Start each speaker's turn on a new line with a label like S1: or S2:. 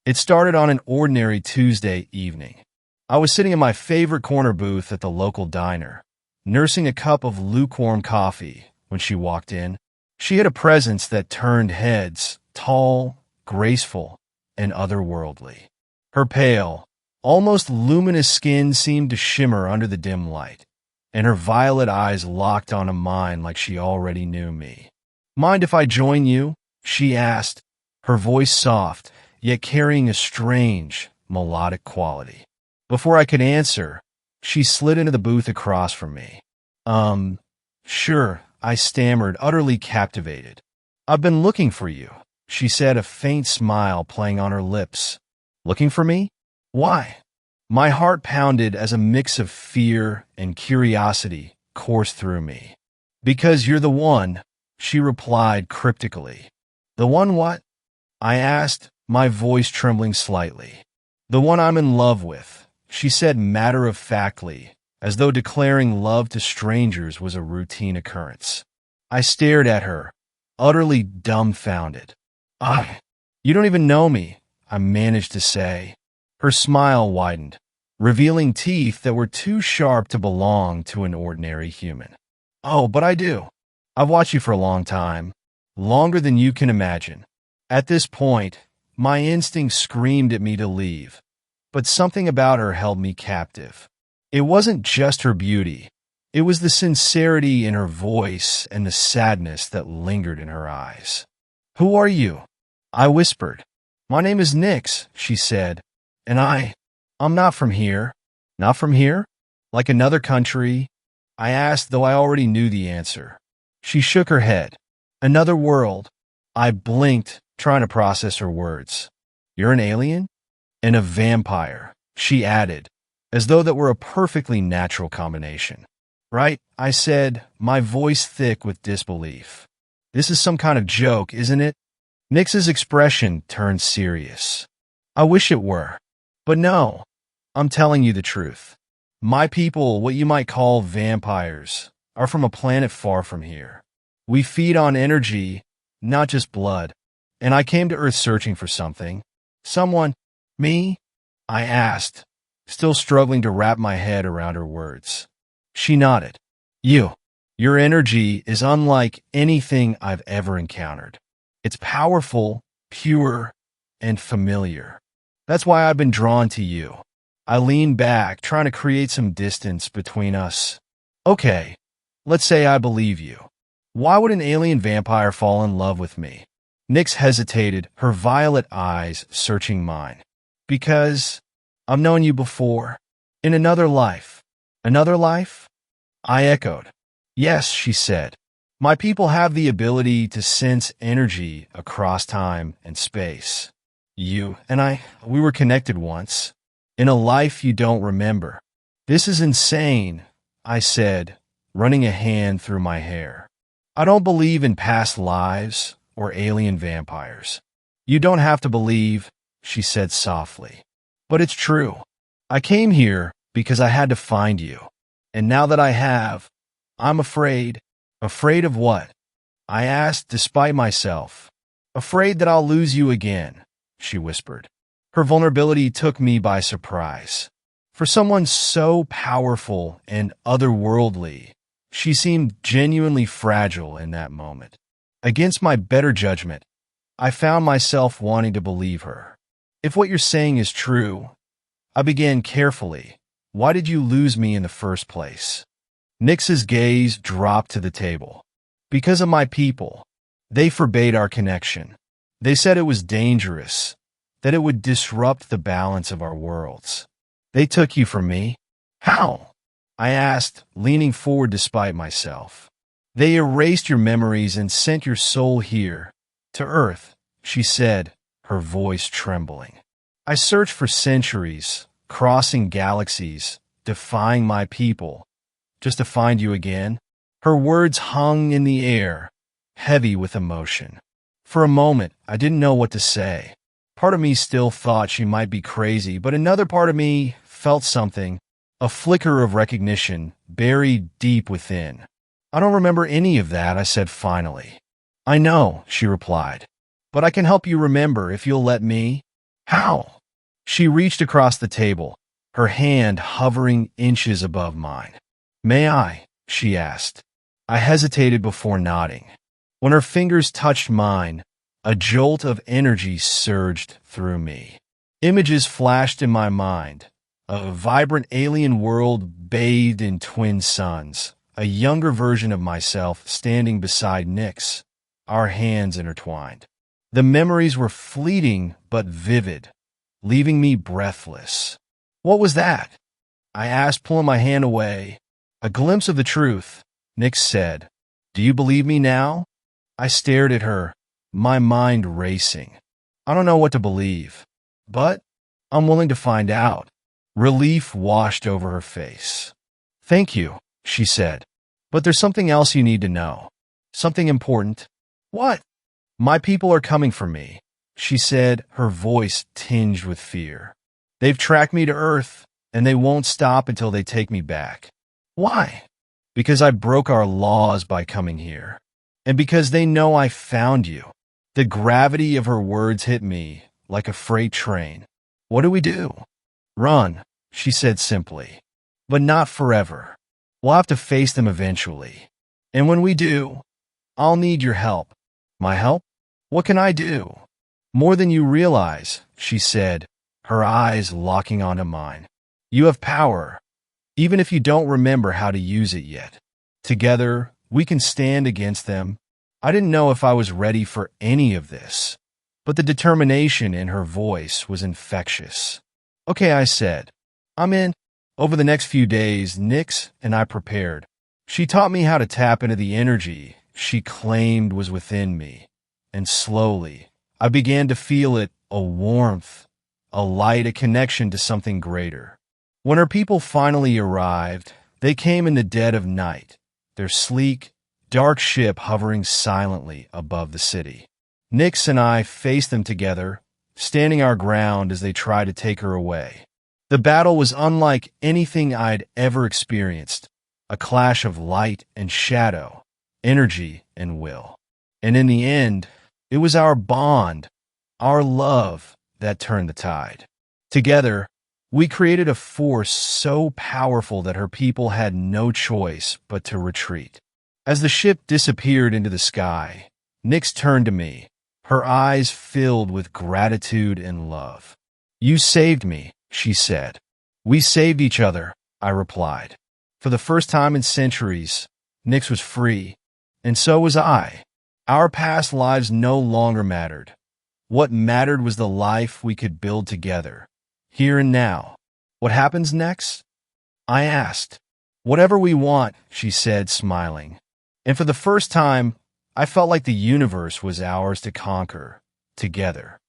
S1: It started on an ordinary Tuesday evening. I was sitting in my favorite corner booth at the local diner, nursing a cup of lukewarm coffee when she walked in. She had a presence that turned heads, tall, graceful, and otherworldly. Her pale, almost luminous skin seemed to shimmer under the dim light, and her violet eyes locked onto mine like she already knew me. "Mind if I join you?" she asked, her voice soft, yet carrying a strange, melodic quality. Before I could answer, she slid into the booth across from me. Sure," I stammered, utterly captivated. "I've been looking for you," she said, a faint smile playing on her lips. "Looking for me? Why?" My heart pounded as a mix of fear and curiosity coursed through me. "Because you're the one," she replied cryptically. "The one what?" I asked, my voice trembling slightly. "The one I'm in love with," she said matter-of-factly, as though declaring love to strangers was a routine occurrence. I stared at her, utterly dumbfounded. You don't even know me," I managed to say. Her smile widened, revealing teeth that were too sharp to belong to an ordinary human. "Oh, but I do. I've watched you for a long time, longer than you can imagine." At this point, my instinct screamed at me to leave, but something about her held me captive. It wasn't just her beauty. It was the sincerity in her voice and the sadness that lingered in her eyes. "Who are you?" I whispered. "My name is Nix," she said, "and I'm not from here." "Not from here? Like another country?" I asked, though I already knew the answer. She shook her head. "Another world." I blinked, trying to process her words. "You're an alien?" "And a vampire," she added, as though that were a perfectly natural combination. "Right," I said, my voice thick with disbelief. "This is some kind of joke, isn't it?" Nix's expression turned serious. "I wish it were. But no, I'm telling you the truth. My people, what you might call vampires, are from a planet far from here. We feed on energy, not just blood. And I came to Earth searching for something. Someone. Me?" I asked, still struggling to wrap my head around her words. She nodded. Your energy is unlike anything I've ever encountered. It's powerful, pure, and familiar. That's why I've been drawn to you." I leaned back, trying to create some distance between us. "Okay, let's say I believe you. Why would an alien vampire fall in love with me?" Nix hesitated, her violet eyes searching mine. "Because I've known you before. In another life." "Another life?" I echoed. "Yes," she said. "My people have the ability to sense energy across time and space. You and we were connected once. In a life you don't remember." "This is insane," I said, running a hand through my hair. "I don't believe in past lives or alien vampires." "You don't have to believe," she said softly. "But it's true. I came here because I had to find you. And now that I have, I'm afraid." "Afraid of what?" I asked, despite myself. "Afraid that I'll lose you again," she whispered. Her vulnerability took me by surprise. For someone so powerful and otherworldly, she seemed genuinely fragile in that moment. Against my better judgment, I found myself wanting to believe her. "If what you're saying is true," I began carefully, "why did you lose me in the first place?" Nix's gaze dropped to the table. "Because of my people. They forbade our connection. They said it was dangerous, that it would disrupt the balance of our worlds. They took you from me." "How?" I asked, leaning forward despite myself. "They erased your memories and sent your soul here, to Earth," she said, her voice trembling. "I searched for centuries, crossing galaxies, defying my people, just to find you again." Her words hung in the air, heavy with emotion. For a moment, I didn't know what to say. Part of me still thought she might be crazy, but another part of me felt something, a flicker of recognition buried deep within. "I don't remember any of that," I said finally. "I know," she replied, "but I can help you remember if you'll let me." How? She reached across the table, her hand hovering inches above mine. May I? She asked. I hesitated before nodding. When her fingers touched mine, a jolt of energy surged through me. Images flashed in my mind. A vibrant alien world bathed in twin suns. A younger version of myself standing beside Nyx, our hands intertwined. The memories were fleeting but vivid, leaving me breathless. What was that? I asked, pulling my hand away. A glimpse of the truth, Nyx said. Do you believe me now? I stared at her, my mind racing. I don't know what to believe, but I'm willing to find out. Relief washed over her face. Thank you, she said. But there's something else you need to know. Something important. What? My people are coming for me, she said, her voice tinged with fear. They've tracked me to Earth, and they won't stop until they take me back. Why? Because I broke our laws by coming here. And because they know I found you. The gravity of her words hit me like a freight train. What do we do? Run, she said simply. But not forever. We'll have to face them eventually. And when we do, I'll need your help. My help? What can I do? More than you realize, she said, her eyes locking onto mine. You have power, even if you don't remember how to use it yet. Together, we can stand against them. I didn't know if I was ready for any of this, but the determination in her voice was infectious. Okay, I said. I'm in. Over the next few days, Nyx and I prepared. She taught me how to tap into the energy she claimed was within me, and slowly, I began to feel it, a warmth, a light, a connection to something greater. When her people finally arrived, they came in the dead of night, their sleek, dark ship hovering silently above the city. Nyx and I faced them together, standing our ground as they tried to take her away. The battle was unlike anything I'd ever experienced, a clash of light and shadow, energy and will. And in the end, it was our bond, our love, that turned the tide. Together, we created a force so powerful that her people had no choice but to retreat. As the ship disappeared into the sky, Nyx turned to me, her eyes filled with gratitude and love. You saved me, she said. We saved each other, I replied. For the first time in centuries, Nyx was free, and so was I. Our past lives no longer mattered. What mattered was the life we could build together, here and now. What happens next? I asked. Whatever we want, she said, smiling. And for the first time, I felt like the universe was ours to conquer, together.